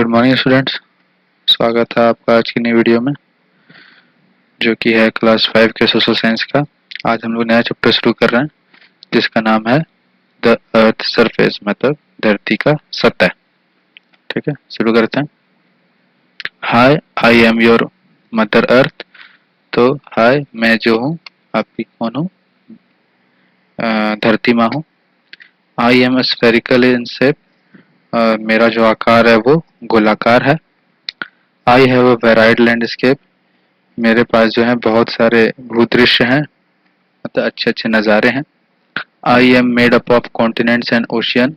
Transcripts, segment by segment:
Good morning students. स्वागत है आपका आज की नई वीडियो में, जो कि है क्लास 5 के सोशल साइंस का। आज हम लोग नया चैप्टर शुरू कर रहे हैं, जिसका नाम है द अर्थ सरफेस, मतलब धरती का सतह। ठीक है, शुरू करते हैं। Hi, I am your mother earth. तो हाय, मैं जो हूँ आपकी कौन हूँ, धरती माँ हूँ। I am spherical in shape, मेरा जो आकार है वो गोलाकार है। I have a varied landscape, मेरे पास जो है बहुत सारे भूदृश्य हैं, मतलब अच्छे अच्छे नज़ारे हैं। I am made up of continents and ocean,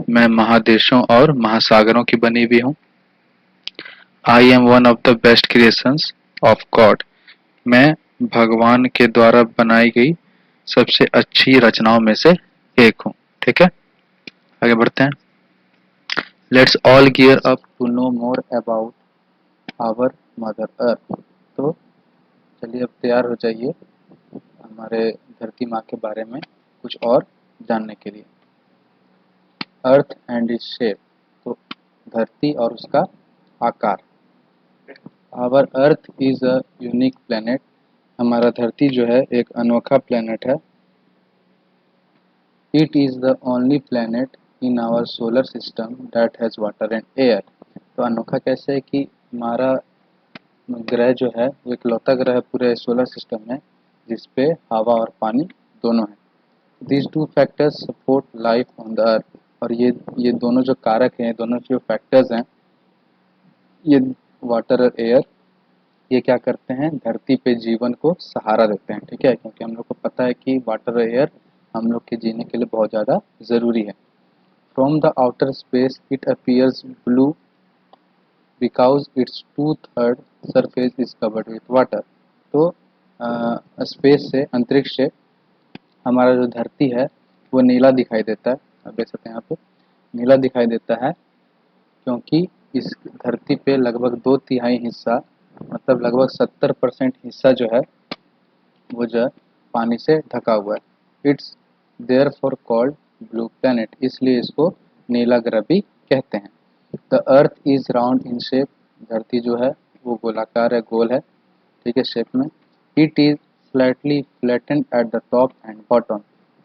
मैं महादेशों और महासागरों की बनी हुई हूँ। I am one of the best creations of God, मैं भगवान के द्वारा बनाई गई सबसे अच्छी रचनाओं में से एक हूँ। ठीक है, आगे बढ़ते हैं। Let's all gear up to know more about our mother earth. तो चलिए अब तैयार हो जाइए हमारे धरती माँ के बारे में कुछ और जानने के लिए। अर्थ एंड इट्स शेप, तो धरती और उसका आकार। Our earth is a unique planet, हमारा धरती जो है एक अनोखा प्लेनेट है। It is the only planet in our solar system that has water and air. तो अनोखा कैसे है कि हमारा ग्रह जो है वो इकलौता ग्रह है पूरे सोलर सिस्टम में जिसपे हवा और पानी दोनों है। These two factors support life on the earth। और ये दोनों जो कारक हैं, दोनों जो फैक्टर्स हैं, ये वाटर और एयर, ये क्या करते हैं, धरती पे जीवन को सहारा देते हैं। ठीक है, क्योंकि हम लोग को पता है कि वाटर और एयर हम लोग के जीने के लिए बहुत ज़्यादा ज़रूरी है। From the outer space it appears blue because it's 2/3 surface is covered with water. तो स्पेस से, अंतरिक्ष से हमारा जो धरती है वो नीला दिखाई देता है। आप देख सकते हैं यहाँ पे नीला दिखाई देता है, क्योंकि इस धरती पे लगभग 2/3 हिस्सा, मतलब लगभग 70% हिस्सा जो है वो जो है पानी से ढका हुआ है। It's therefore called blue planet, इसलिए इसको नीला ग्रह भी कहते हैं। The earth is round in shape, धरती जो है वो गोलाकार है, गोल है। ठीक है, शेप में। It is Flatley flattened at the top and bottom.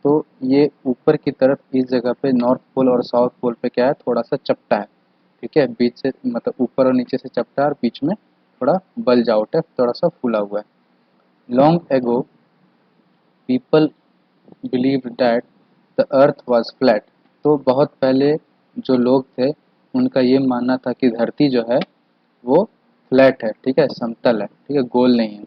तो ये ऊपर की तरफ इस जगह पे नॉर्थ पोल और साउथ पोल पे क्या है, थोड़ा सा चपटा है। ठीक है, बीच से, मतलब ऊपर और नीचे से चपटा है और बीच में थोड़ा बल्ज आउट है, थोड़ा सा फूला हुआ है। Long ago people believe that the earth was flat. तो बहुत पहले जो लोग थे उनका ये मानना था कि धरती जो है वो फ्लैट है। ठीक है, समतल है। ठीक है, गोल नहीं है।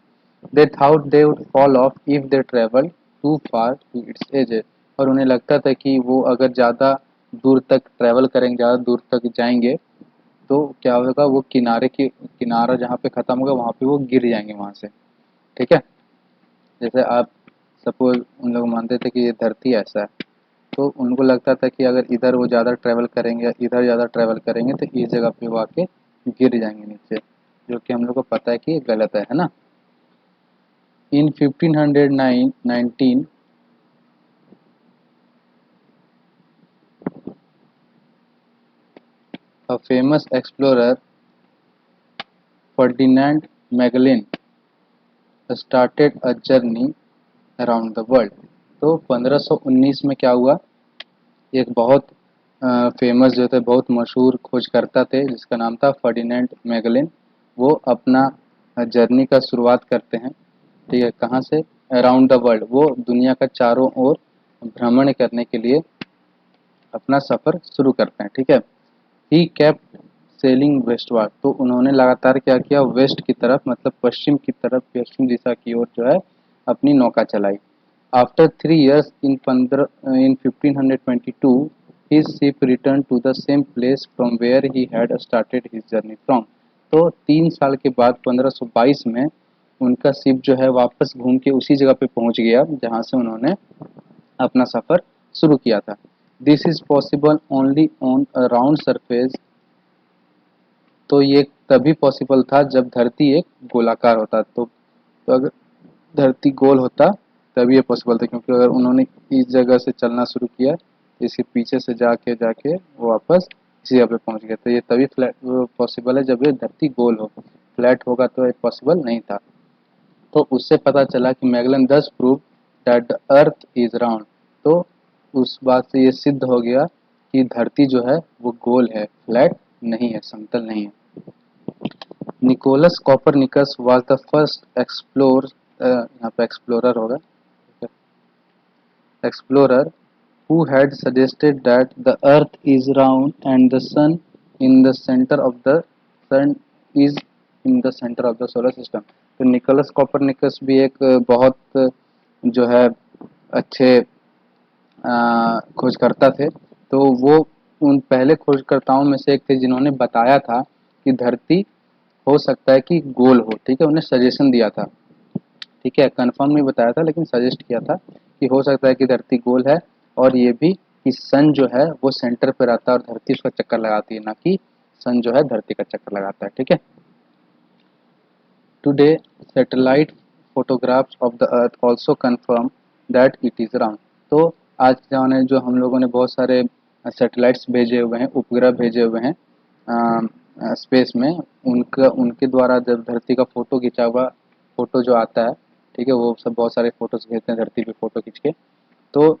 They thought they would fall off if they travel too far to its edges. और उन्हें लगता था कि वो अगर ज़्यादा दूर तक ट्रैवल करेंगे, ज़्यादा दूर तक जाएंगे, तो क्या होगा, वो किनारा जहाँ पे ख़त्म होगा वहाँ पे वो गिर जाएंगे वहाँ से। ठीक है, जैसे आप सपोज उन लोग मानते थे कि ये धरती ऐसा है, तो उनको लगता था कि अगर इधर वो ज़्यादा ट्रैवल करेंगे या इधर ज़्यादा ट्रैवल करेंगे तो इस जगह पे वो आके गिर जाएंगे नीचे, जो कि हम लोग को पता है कि ये गलत है ना। इन 1519 a famous explorer Ferdinand Magellan started a journey around the world। तो 1519 में क्या हुआ, एक बहुत फेमस जो थे, बहुत मशहूर खोजकर्ता थे जिसका नाम था फर्डिनेंड मैगलिन। वो अपना जर्नी का शुरुआत करते हैं। ठीक है, कहाँ से, अराउंड द वर्ल्ड, वो दुनिया का चारों ओर भ्रमण करने के लिए अपना सफ़र शुरू करते हैं। ठीक है, ही केप्ट सेलिंग वेस्टवर्ड। तो उन्होंने लगातार क्या किया, वेस्ट की तरफ, मतलब पश्चिम की तरफ, पश्चिम दिशा की ओर जो है अपनी नौका चलाई। After 3 years in 1522 his ship returned to the same place from where he had started his journey from। तो 3 साल के बाद 1522 में उनका शिप जो है वापस घूम के उसी जगह पे पहुंच गया जहां से उन्होंने अपना सफ़र शुरू किया था। This is possible only on a round surface. तो ये तभी पॉसिबल था जब धरती एक गोलाकार होता। तो अगर धरती गोल होता तभी ये पॉसिबल था, क्योंकि अगर उन्होंने इस जगह से चलना शुरू किया तो इसके पीछे से जाके जाके वो वापस इसी जगह पे पहुंच गया। तो ये तभी फ्लैट पॉसिबल है जब ये धरती गोल हो, फ्लैट होगा तो ये पॉसिबल नहीं था। तो उससे पता चला कि मैगलन दस prove that the earth is round. तो उस बात से ये सिद्ध हो गया कि धरती जो है वो गोल है, फ्लैट नहीं है, समतल नहीं है। Nicolaus Copernicus was the first explore, यहाँ पे एक्सप्लोरर होगा, explorer who had suggested that the earth is round and the sun in the center of the sun is in the center of the solar system। तो Nicholas Copernicus भी एक बहुत जो है अच्छे खोजकर्ता थे। तो वो उन पहले खोजकर्ताओं में से एक थे जिन्होंने बताया था कि धरती हो सकता है कि गोल हो। ठीक है, उन्हें सजेशन दिया था। ठीक है, कंफर्म नहीं बताया था लेकिन सजेस्ट किया था कि हो सकता है कि धरती गोल है, और ये भी कि सन जो है वो सेंटर पे रहता है और धरती उसका चक्कर लगाती है, ना कि सन जो है धरती का चक्कर लगाता है। ठीक है, today satellite photographs of the earth also confirm that it is round. तो आज के ज़माने जो हम लोगों ने बहुत सारे सैटेलाइट्स भेजे हुए हैं, उपग्रह भेजे हुए हैं स्पेस में, उनका उनके द्वारा जब धरती का फोटो खींचा हुआ फोटो जो आता है, ठीक है, वो सब बहुत सारे फोटोज भेजते हैं धरती पे फोटो खींच के। तो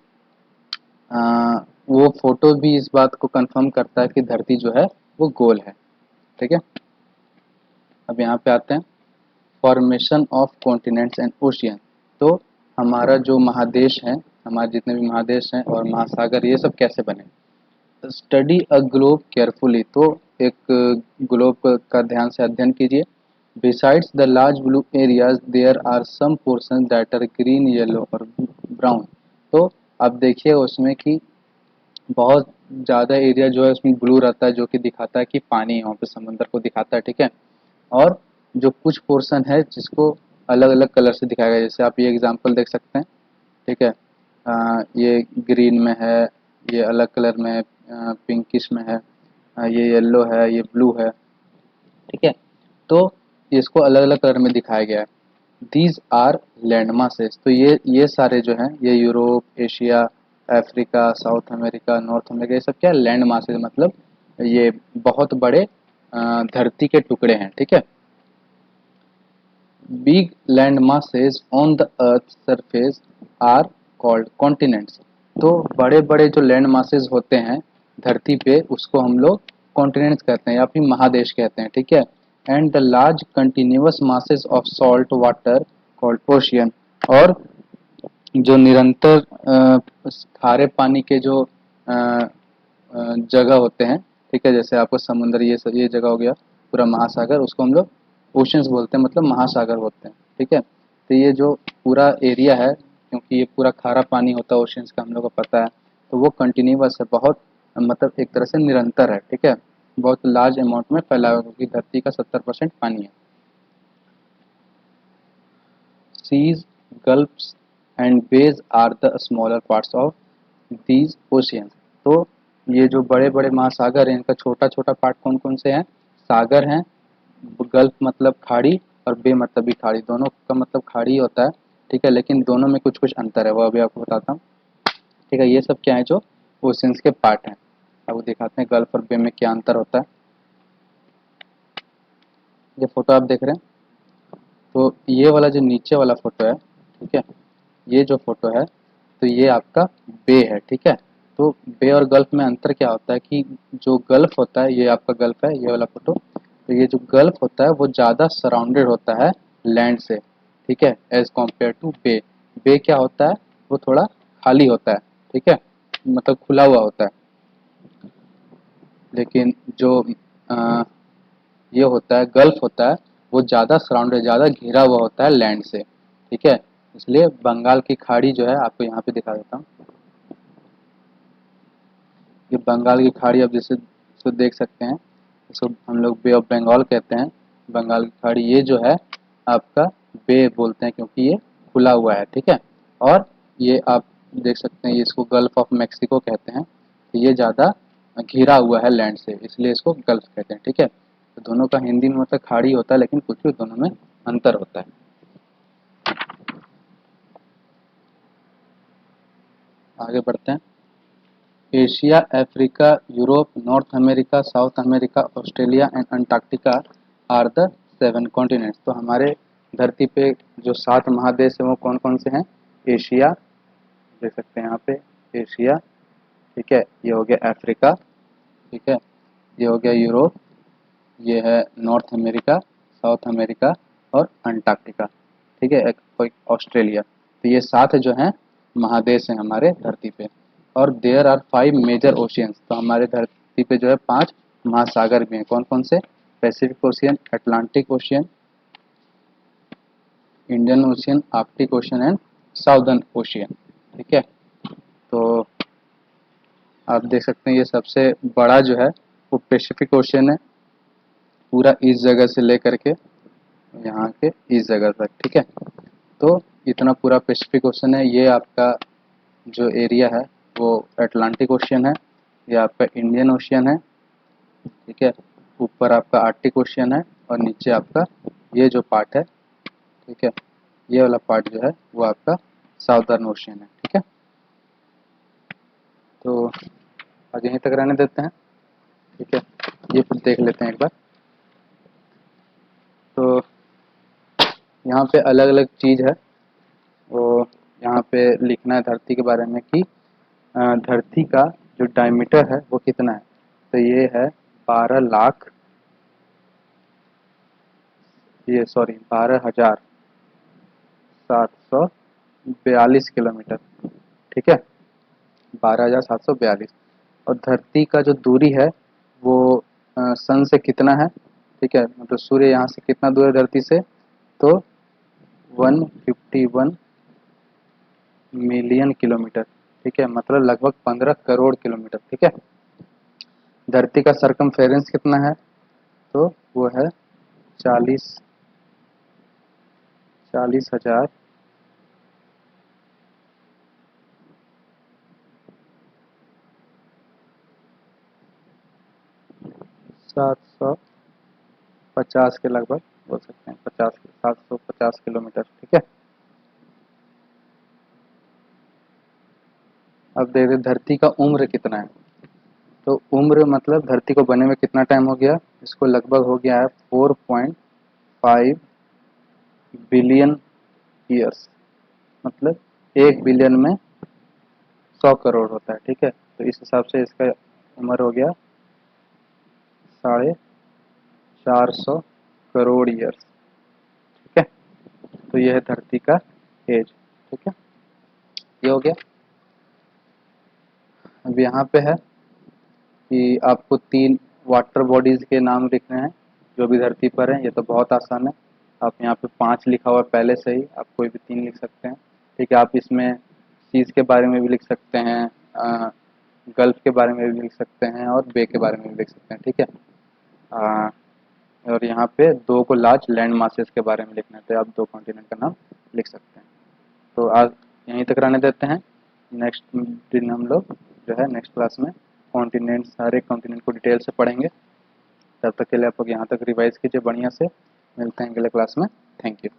आ, वो फोटो भी इस बात को कंफर्म करता है कि धरती जो है वो गोल है। ठीक है, अब यहाँ पे आते हैं formation of continents and ocean. तो हमारा जो महादेश है, हमारे जितने भी महादेश हैं और महासागर, ये सब कैसे बने। Study a globe carefully. तो एक ग्लोब का ध्यान से अध्ययन कीजिए। Besides the large blue areas there are some portion that are green, yellow और ब्राउन। तो अब देखिए उसमें कि बहुत ज़्यादा एरिया जो है उसमें ब्लू रहता है, जो कि दिखाता है कि पानी है वहाँ पे, समंदर को दिखाता है। ठीक है, और जो कुछ पोर्शन है जिसको अलग अलग कलर से दिखाया गया, जैसे आप ये एग्जांपल देख सकते हैं। ठीक है, ये ग्रीन में है, ये अलग कलर में है, पिंकिश में है, ये येलो है, ये ब्लू है। ठीक है, तो इसको अलग अलग कलर में दिखाया गया है। These are land masses. तो ये सारे जो हैं, ये Europe, Asia, Africa, South America, North America, ये सब क्या लैंड मासेस, मतलब ये बहुत बड़े धरती के टुकड़े हैं। ठीक है, big land masses on the earth surface are called continents। तो बड़े बड़े जो लैंड masses होते हैं धरती पे, उसको हम लोग कॉन्टिनेंट्स कहते हैं या फिर महादेश कहते हैं। ठीक है, and the large continuous masses of salt water called ocean। और जो निरंतर खारे पानी के जो जगह होते हैं, ठीक है, जैसे आपको समुद्र, ये जगह हो गया पूरा महासागर, उसको हम लोग ओशंस बोलते हैं, मतलब महासागर बोलते हैं। ठीक है, तो ये जो पूरा एरिया है, क्योंकि ये पूरा खारा पानी होता है ओशंस का, हम लोग को पता है, तो वो कंटिन्यूअस है, बहुत मतलब एक तरह से निरंतर है। ठीक है, बहुत लार्ज अमाउंट में फैला हुआ है, क्योंकि धरती का 70% पानी है। Seas, gulfs and bays are the smaller parts of these oceans. तो ये जो बड़े बड़े महासागर हैं, इनका छोटा छोटा पार्ट कौन कौन से हैं। सागर हैं, गल्फ मतलब खाड़ी, और बे मतलब भी खाड़ी, दोनों का मतलब खाड़ी होता है। ठीक है, लेकिन दोनों में कुछ कुछ अंतर है, वो अभी आपको बताता हूँ। ठीक है, ये सब क्या है, जो ओशियंस के पार्ट हैं। अब वो दिखाते हैं गल्फ और बे में क्या अंतर होता है। ये फोटो आप देख रहे हैं, तो ये वाला जो नीचे वाला फोटो है, ठीक है, ये जो फोटो है, तो ये आपका बे है। ठीक है, तो बे और गल्फ में अंतर क्या होता है कि जो गल्फ होता है, ये आपका गल्फ है, ये वाला फोटो, तो ये जो गल्फ होता है वो ज़्यादा सराउंडेड होता है लैंड से। ठीक है, एज कम्पेयर टू बे। बे क्या होता है, वो थोड़ा खाली होता है। ठीक है, मतलब खुला हुआ होता है। लेकिन जो अ, ये होता है गल्फ होता है, वो ज़्यादा सराउंडेड, ज़्यादा घिरा हुआ होता है लैंड से। ठीक है, इसलिए बंगाल की खाड़ी जो है, आपको यहाँ पे दिखा देता हूँ। ये बंगाल की खाड़ी, आप जैसे इसको देख सकते हैं, इसको हम लोग बे ऑफ बंगाल कहते हैं। बंगाल की खाड़ी ये जो है आपका बे बोलते हैं, क्योंकि ये खुला हुआ है। ठीक है, और ये आप देख सकते हैं, ये इसको गल्फ ऑफ मैक्सिको कहते हैं। तो ये ज़्यादा घिरा हुआ है लैंड से, इसलिए इसको गल्फ कहते हैं। ठीक है, तो दोनों का हिंदी में मतलब खाड़ी होता है, लेकिन कुछ कुछ दोनों में अंतर होता है। आगे बढ़ते हैं। Asia, Africa, Europe, North America, South America, Australia and Antarctica are the 7 continents. तो हमारे धरती पे जो 7 महादेश हैं वो कौन कौन से हैं? एशिया, देख सकते हैं यहाँ पे, एशिया, ठीक है, ये हो गया अफ्रीका, ठीक है, ये हो गया यूरोप, ये है नॉर्थ अमेरिका, साउथ अमेरिका और अंटार्कटिका, ठीक है, एक ऑस्ट्रेलिया। तो ये 7 जो हैं महादेश हैं हमारे धरती पे। और देयर आर 5 मेजर ओशियंस। तो हमारे धरती पे जो है 5 महासागर भी हैं। कौन कौन से? Pacific ocean, Atlantic ocean, Indian ocean, Arctic ocean and southern ocean, ठीक है। तो आप देख सकते हैं ये सबसे बड़ा जो है वो पैसिफिक ओशियन है, पूरा इस जगह से लेकर के यहाँ के इस जगह तक, ठीक है। तो इतना पूरा पैसिफिक ओशन है। ये आपका जो एरिया है वो अटलांटिक ओशियन है, ये आपका इंडियन ओशियन है, ठीक है, ऊपर आपका आर्कटिक ओशियन है और नीचे आपका ये जो पार्ट है, ठीक है, ये वाला पार्ट जो है वो आपका साउदर्न ओशियन है, ठीक है। तो आज यहीं तक रहने देते हैं, ठीक है। ये फिर देख लेते हैं एक बार। तो यहाँ पे अलग अलग चीज़ है, वो यहाँ पे लिखना है धरती के बारे में कि धरती का जो डायमीटर है वो कितना है। तो ये है 12 लाख, ये सॉरी 12,742 किलोमीटर, ठीक है, 12,742। और धरती का जो दूरी है वो सन से कितना है, ठीक है, मतलब सूर्य यहाँ से कितना दूर है धरती से? तो 151 मिलियन किलोमीटर, ठीक है, मतलब लगभग 15 करोड़ किलोमीटर, ठीक है। धरती का सरकमफेरेंस कितना है? तो वो है 40,000 750 के लगभग बोल सकते हैं, 750 किलोमीटर, ठीक है। अब देखते धरती का उम्र कितना है। तो उम्र मतलब धरती को बने में कितना टाइम हो गया, इसको लगभग हो गया है 4.5 बिलियन ईयर्स, मतलब 1 बिलियन में 100 करोड़ होता है, ठीक है। तो इस हिसाब से इसका उम्र हो गया 450 करोड़ ईयर्स, ठीक है। तो ये है धरती का एज, ठीक है, ये हो गया। अब यहाँ पे है कि आपको 3 वाटर बॉडीज के नाम लिखने हैं जो भी धरती पर है। ये तो बहुत आसान है, आप यहाँ पे 5 लिखा हुआ है पहले से ही, आप कोई भी 3 लिख सकते हैं, ठीक है। आप इसमें सीज के बारे में भी लिख सकते हैं, गल्फ के बारे में भी लिख सकते हैं और बे के बारे में भी लिख सकते हैं, ठीक है। अ, और यहाँ पे 2 को लार्ज लैंड मासेस के बारे में लिखना है, तो आप 2 कॉन्टिनेंट का नाम लिख सकते हैं। तो आज यहीं तक रहने देते हैं। नेक्स्ट दिन हम लोग जो है नेक्स्ट क्लास में कॉन्टिनेंट्स, हर एक कॉन्टिनेंट को डिटेल से पढ़ेंगे। तब तक के लिए आप लोग यहाँ तक रिवाइज कीजिए बढ़िया से। मिलते हैं अगले क्लास में। Thank you.